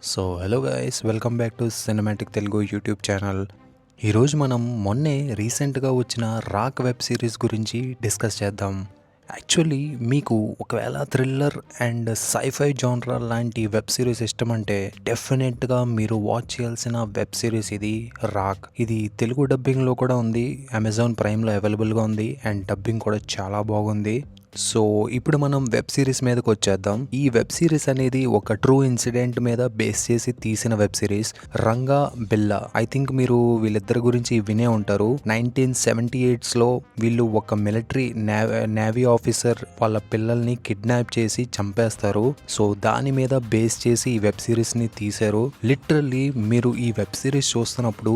So hello guys, welcome back to cinematic Telugu YouTube channel. ఈరోజు మనం మొన్నే రీసెంట్గా వచ్చిన రాక్ వెబ్ సిరీస్ గురించి డిస్కస్ చేద్దాం. యాక్చువల్లీ మీకు ఒకవేళ థ్రిల్లర్ అండ్ సైఫై జానరా లాంటి వెబ్ సిరీస్ ఇష్టం అంటే డెఫినెట్గా మీరు వాచ్ చేయాల్సిన వెబ్ సిరీస్ ఇది రాక్. ఇది తెలుగు డబ్బింగ్లో కూడా ఉంది, అమెజాన్ ప్రైమ్లో అవైలబుల్గా ఉంది అండ్ డబ్బింగ్ కూడా చాలా బాగుంది. సో ఇప్పుడు మనం వెబ్ సిరీస్ మీదకి వచ్చేద్దాం. ఈ వెబ్ సిరీస్ అనేది ఒక ట్రూ ఇన్సిడెంట్ మీద బేస్ చేసి తీసిన web series. Ranga Billa, I think మీరు వీళ్ళిద్దరి గురించి వినే ఉంటారు. 1978లో వీళ్ళు ఒక మిలిటరీ నేవీ ఆఫీసర్ వాళ్ళ పిల్లల్ని కిడ్నాప్ చేసి చంపేస్తారు. సో దాని మీద బేస్ చేసి ఈ వెబ్ సిరీస్ని తీశారు. లిటరల్లీ మీరు ఈ వెబ్ సిరీస్ చూస్తున్నప్పుడు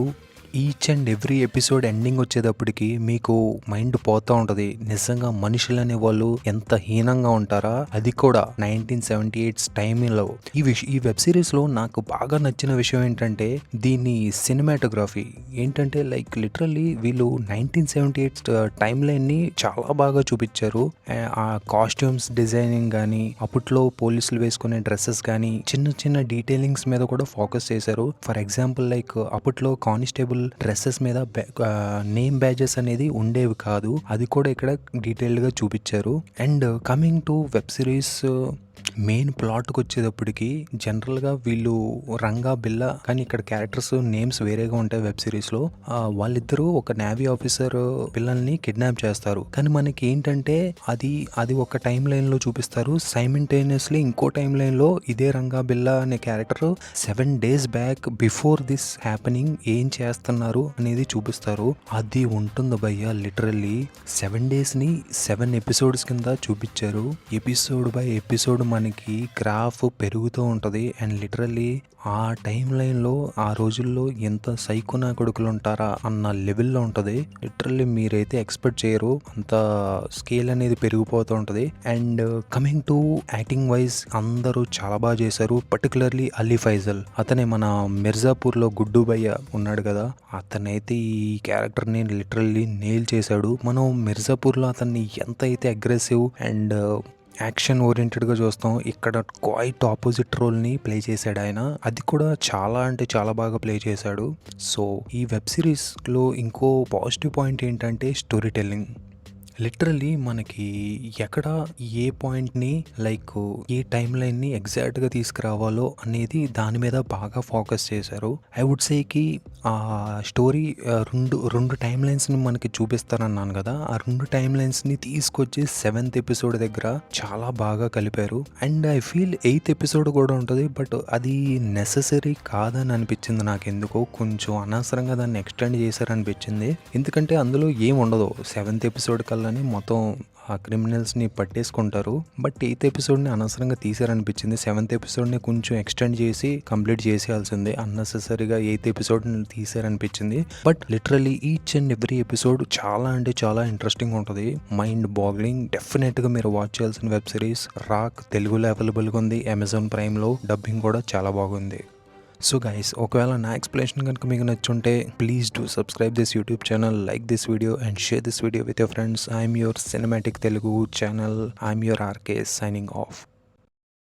each and every episode ending వచ్చేటప్పటికి మీకు మైండ్ పోతూ ఉంటుంది. నిజంగా మనుషులు అనే వాళ్ళు ఎంత హీనంగా ఉంటారా, అది కూడా 1978 టైంలో. ఈ వెబ్ సిరీస్లో నాకు బాగా నచ్చిన విషయం ఏంటంటే దీని సినిమాటోగ్రఫీ ఏంటంటే లైక్ లిటరల్లీ వీళ్ళు 1978 టైం లైన్ని చాలా బాగా చూపించారు. ఆ కాస్ట్యూమ్స్ డిజైనింగ్ కానీ, అప్పట్లో పోలీసులు వేసుకునే డ్రెస్సెస్ కానీ, చిన్న చిన్న డీటెయిలింగ్స్ మీద కూడా ఫోకస్ చేశారు. ఫర్ ఎగ్జాంపుల్ లైక్ అప్పట్లో కానిస్టేబుల్ డ్రెస్సెస్ మీద నేమ్ బ్యాజెస్ అనేది ఉండేవి కాదు, అది కూడా ఇక్కడ డీటెయిల్డ్గా చూపించారు. And coming to web series main ప్లాట్కి వచ్చేటప్పటికి జనరల్గా వీళ్ళు రంగా బిల్లా, కానీ ఇక్కడ క్యారెక్టర్స్ నేమ్స్ వేరేగా ఉంటాయి వెబ్ సిరీస్లో. వాళ్ళిద్దరూ ఒక నేవీ ఆఫీసర్ పిల్లల్ని కిడ్నాప్ చేస్తారు. కానీ మనకి ఏంటంటే అది ఒక టైం లైన్లో చూపిస్తారు. సైమిల్టేనియస్లీ ఇంకో టైం లైన్లో ఇదే రంగా బిల్లా అనే character 7 days back before this happening ఏం చేస్తున్నారు అనేది చూపిస్తారు. అది ఉంటుంది భయ్య, లిటరల్లీ 7 daysని 7 episodes కింద చూపించారు. ఎపిసోడ్ బై ఎపిసోడ్ మనకి గ్రాఫ్ పెరుగుతూ ఉంటుంది. అండ్ లిటరల్లీ ఆ టైం లైన్లో ఆ రోజుల్లో ఎంత సైకోనా కొడుకులు ఉంటారా అన్న లెవెల్లో ఉంటుంది. లిటరల్లీ మీరైతే ఎక్స్పెక్ట్ చేయరు, అంత స్కేల్ అనేది పెరిగిపోతూ ఉంటుంది. And coming to acting wise అందరూ చాలా బాగా చేశారు. పర్టికులర్లీ అలీ ఫైజల్, అతనే మన మిర్జాపూర్లో గుడ్డు భయ్య ఉన్నాడు కదా, అతనైతే ఈ క్యారెక్టర్ని లిటరల్లీ నెయిల్ చేశాడు. మనం మిర్జాపూర్లో అతన్ని ఎంత అయితే అగ్రెసివ్ అండ్ యాక్షన్ ఓరియంటెడ్గా చూస్తాం, ఇక్కడ క్వైట్ ఆపోజిట్ రోల్ని ప్లే చేశాడు ఆయన. అది కూడా చాలా అంటే చాలా బాగా ప్లే చేశాడు. సో ఈ వెబ్ సిరీస్లో ఇంకో పాజిటివ్ పాయింట్ ఏంటంటే స్టోరీ టెల్లింగ్. లిటరల్లీ మనకి ఎక్కడ ఏ పాయింట్ని లైక్ ఏ టైం లైన్ని ఎగ్జాక్ట్గా తీసుకురావాలో అనేది దాని మీద బాగా ఫోకస్ చేశారు. ఐ వుడ్ సేకి ఆ స్టోరీ రెండు టైం లైన్స్ని మనకి చూపిస్తారన్నాను కదా, ఆ రెండు టైం లైన్స్ని తీసుకొచ్చి 7th episode దగ్గర చాలా బాగా కలిపారు. And I feel 8th episode కూడా ఉంటుంది, బట్ అది నెససరీ కాదని అనిపించింది నాకు. ఎందుకో కొంచెం అనవసరంగా దాన్ని ఎక్స్టెండ్ చేశారనిపించింది. ఎందుకంటే అందులో ఏం ఉండదు. 7th episode కల్లా మొత్తం ఆ క్రిమినల్స్ని పట్టేసుకుంటారు. బట్ 8th episodeని అనవసరంగా తీసారనిపించింది. 7th episodeని కొంచెం ఎక్స్టెండ్ చేసి కంప్లీట్ చేసేయాల్సిందే. అన్నెసెసరీగా 8th episodeని తీసారనిపించింది. But literally each and every episode చాలా అంటే చాలా ఇంట్రెస్టింగ్ ఉంటుంది, మైండ్ బాగ్లింగ్. డెఫినెట్గా మీరు వాచ్ చేయాల్సిన వెబ్ సిరీస్ రాక్. తెలుగులో అవైలబుల్గా ఉంది, అమెజాన్ ప్రైమ్లో. డబ్బింగ్ కూడా చాలా బాగుంది. సో గైస్, ఒకవేళ నా ఎక్స్ప్లెనేషన్ కనుక మీకు నచ్చుంటే please do subscribe this YouTube channel, like this video and share this video with your friends. I'm your cinematic Telugu channel. I'm your RK signing of.